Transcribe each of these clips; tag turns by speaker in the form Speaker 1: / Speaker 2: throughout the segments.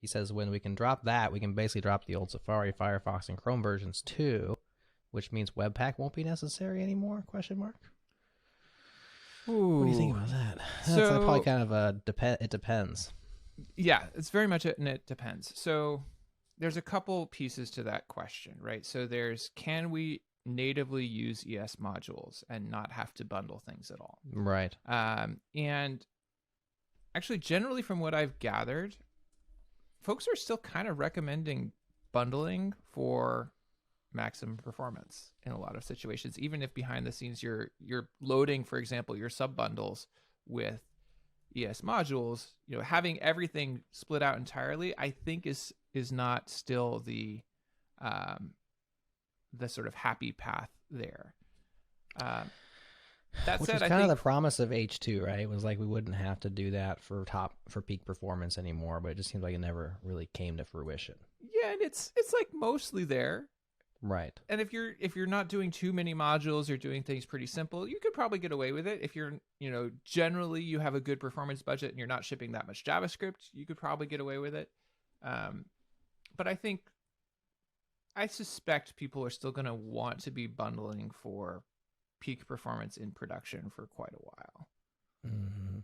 Speaker 1: he says when we can drop that, we can basically drop the old Safari, Firefox, and Chrome versions too, which means Webpack won't be necessary anymore? Question mark.
Speaker 2: Ooh.
Speaker 1: What do you think about that?
Speaker 2: So,
Speaker 1: That's probably kind of a it depends.
Speaker 2: Yeah, it's very much and it depends. So there's a couple pieces to that question, right? So there's, can we natively use ES modules and not have to bundle things at all?
Speaker 1: Right.
Speaker 2: And actually, generally from what I've gathered, folks are still kind of recommending bundling for maximum performance in a lot of situations, even if behind the scenes you're loading, for example, your sub bundles with ES modules. Having everything split out entirely, I think is not still the sort of happy path there. That
Speaker 1: Which
Speaker 2: said,
Speaker 1: is
Speaker 2: I
Speaker 1: kind
Speaker 2: think
Speaker 1: of the promise of H2, right? It was like we wouldn't have to do that for peak performance anymore, but it just seems like it never really came to fruition.
Speaker 2: yeah, and it's like mostly there.
Speaker 1: Right.
Speaker 2: And if you're not doing too many modules, you're doing things pretty simple, you could probably get away with it. If you're, generally you have a good performance budget and you're not shipping that much JavaScript, you could probably get away with it. But I suspect people are still going to want to be bundling for peak performance in production for quite a while.
Speaker 1: Mm-hmm.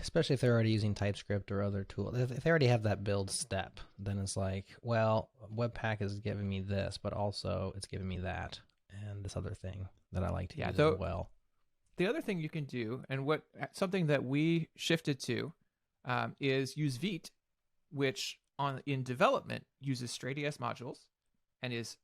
Speaker 1: Especially if they're already using TypeScript or other tools. If they already have that build step, then it's like, well, Webpack is giving me this, but also it's giving me that and this other thing that I like to use as well.
Speaker 2: The other thing you can do, and something that we shifted to, is use Vite, which in development uses straight ES modules and is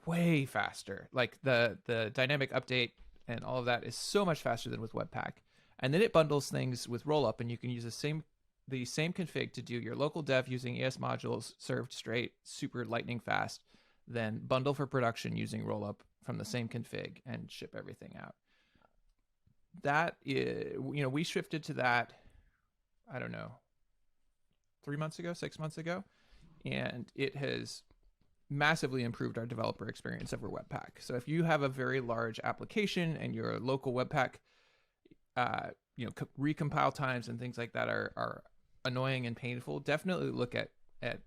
Speaker 2: way faster. Like the dynamic update and all of that is so much faster than with Webpack. And then it bundles things with Rollup, and you can use the same config to do your local dev using ES modules served straight, super lightning fast, then bundle for production using Rollup from the same config and ship everything out. That is, we shifted to that, I don't know, 6 months ago, and it has massively improved our developer experience over Webpack. So if you have a very large application and your local Webpack recompile times and things like that are annoying and painful, definitely look at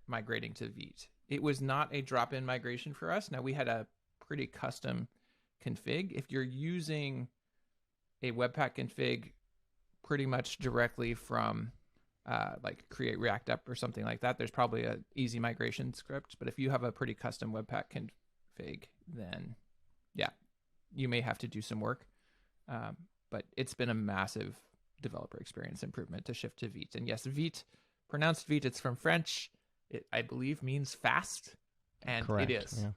Speaker 2: migrating to Vite. It was not a drop-in migration for us. Now, we had a pretty custom config. If you're using a Webpack config pretty much directly from like Create React App or something like that, there's probably an easy migration script. But if you have a pretty custom Webpack config, then yeah, you may have to do some work. But it's been a massive developer experience improvement to shift to Vite. And yes, Vite, pronounced Vite, it's from French. It, I believe, means fast, and
Speaker 1: Correct,
Speaker 2: it is.
Speaker 1: Yeah.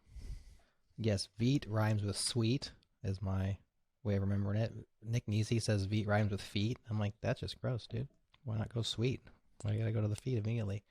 Speaker 1: Yes, Vite rhymes with sweet is my way of remembering it. Nick Neesey says Vite rhymes with feet. I'm like, that's just gross, dude. Why not go sweet? Why you gotta go to the feet immediately?